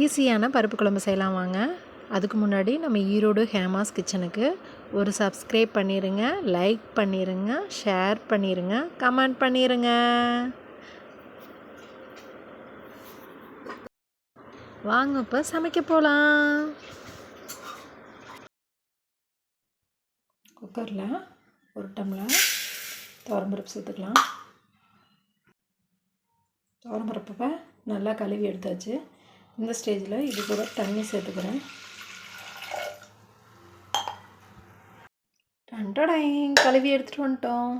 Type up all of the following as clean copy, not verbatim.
ஈஸியான பருப்பு குழம்பு செய்யலாம் வாங்க. அதுக்கு முன்னாடி நம்ம ஈரோடு ஹேமாஸ் கிச்சனுக்கு ஒரு சப்ஸ்கிரைப் பண்ணிடுங்க, லைக் பண்ணிடுங்க, ஷேர் பண்ணிடுங்க, கமெண்ட் பண்ணிடுங்க. வாங்க இப்போ சமைக்க போகலாம். குக்கரில் ஒரு டம்ளர் துவரம்பருப்பு சேர்த்துக்கலாம். துவரம்பருப்பை நல்லா கழுவி எடுத்தாச்சு. இந்த ஸ்டேஜில் இது கூட தண்ணி சேர்த்துக்கிறேன். டடைங் கழுவி எடுத்துகிட்டு வந்துட்டோம்.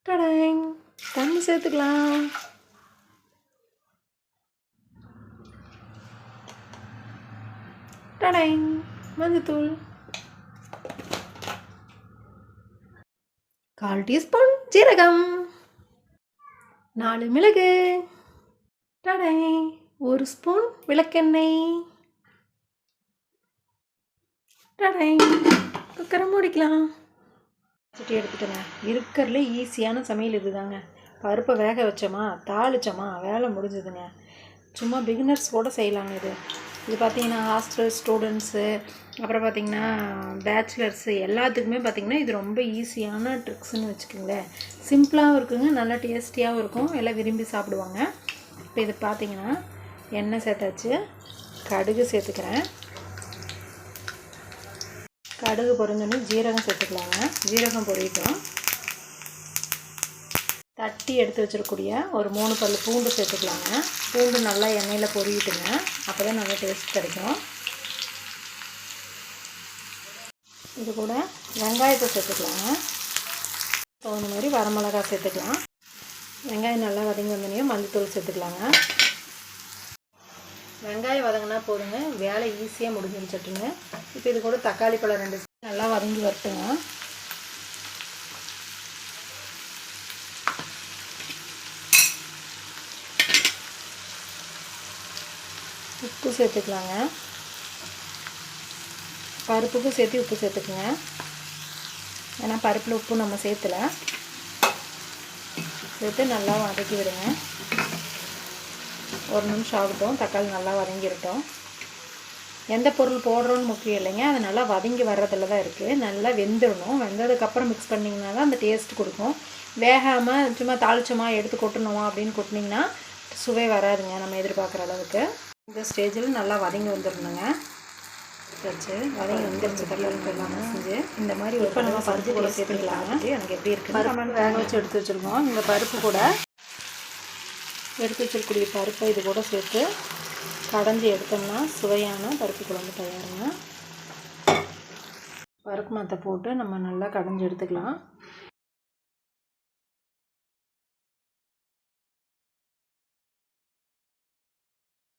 டடைங் தண்ணி சேர்த்துக்கலாம். டடைங் மஞ்சத்தூள் 1/4 டீஸ்பூன் ஜீரகம், 4 மிளகு, டடை 1 ஸ்பூன் விளக்கெண்ணெய், டடை குக்கரை மூடிக்கலாம். சட்டி எடுத்துட்டேங்க. இருக்கிறதுல ஈஸியான சமையல் இதுதாங்க. பருப்பை வேக வச்சோமா, தாளிச்சோமா, வேலை முடிஞ்சுதுங்க. சும்மா பிகினர்ஸ் கூட செய்யலாங்க. இது பார்த்திங்கன்னா ஹாஸ்டல் ஸ்டூடெண்ட்ஸு, அப்புறம் பார்த்திங்கன்னா பேச்சுலர்ஸு எல்லாத்துக்குமே பார்த்திங்கன்னா இது ரொம்ப ஈஸியான ட்ரிக்ஸ்ன்னு வச்சுக்கோங்களேன். சிம்பிளாகவும் இருக்குங்க, நல்லா டேஸ்டியாகவும் இருக்கும், எல்லாம் விரும்பி சாப்பிடுவாங்க. இப்போ இது பார்த்திங்கன்னா எண்ணெய் சேர்த்தாச்சு. கடுகு சேர்த்துக்கிறேன். கடுகு பொரிஞ்சோடனே ஜீரகம் சேர்த்துக்கலாங்க. ஜீரகம் பொரியட்டும். தட்டி எடுத்து வச்சிருக்கக்கூடிய ஒரு 3 பல் பூண்டு சேர்த்துக்கலாங்க. பூண்டு நல்லா எண்ணெயில் பொரியிட்டுங்க, அப்போ தான் நல்லா டேஸ்ட் கிடைக்கும். இது கூட வெங்காயத்தை சேர்த்துக்கலாங்க. தகுந்த மாதிரி வரமிளகாய் சேர்த்துக்கலாம். வெங்காயம் நல்லா வதங்கி வந்தோடனே மஞ்சத்தூள் சேர்த்துக்கலாங்க. வெங்காயம் வதங்கினா போதுங்க, வேலை ஈஸியாக முடிஞ்சிருச்சுட்டுங்க. இப்போ இது கூட தக்காளி பழம் 2 நல்லா வதங்கி வரட்டுங்க. உப்பு சேர்த்துக்கலாங்க. பருப்புக்கும் சேர்த்து உப்பு சேர்த்துக்குங்க, ஏன்னா பருப்பில் உப்பு நம்ம சேர்த்துல. சேர்த்து நல்லா வதக்கி விடுங்க. 1 நிமிஷம் ஆகட்டும், தக்காளி நல்லா வதங்கிடட்டும். எந்த பொருள் போடுறோன்னு முக்கியம் இல்லைங்க, அது நல்லா வதங்கி வர்றதில் தான் இருக்குது. நல்லா வெந்துடணும். வெந்ததுக்கப்புறம் மிக்ஸ் பண்ணிங்கன்னா தான் அந்த டேஸ்ட் கொடுக்கும். வேகாமல் சும்மா தாளிச்சோமா எடுத்து கொட்டணுமா அப்படின்னு கொட்டினீங்கன்னா சுவை வராதுங்க நம்ம எதிர்பார்க்குற அளவுக்கு. இந்த ஸ்டேஜில் நல்லா வதங்கி வந்துடணுங்க. வச்சு வதங்கி வந்துருச்சு. தக்காளி எல்லாமே செஞ்சு இந்த மாதிரி இப்போ நம்ம பருப்பு கூட சேர்த்துக்கலாங்க. எனக்கு எப்படி இருக்குது பருப்பு வேக வச்சு எடுத்து வச்சுருக்கோம். இந்த பருப்பு கூட எடுத்து வச்சிருக்கக்கூடிய பருப்பை இது கூட சேர்த்து கடைஞ்சி எடுத்தோம்னா சுவையான பருப்பு குழம்பு தயாருங்க. பருப்பு மத்தை போட்டு நம்ம நல்லா கடைஞ்சி எடுத்துக்கலாம்.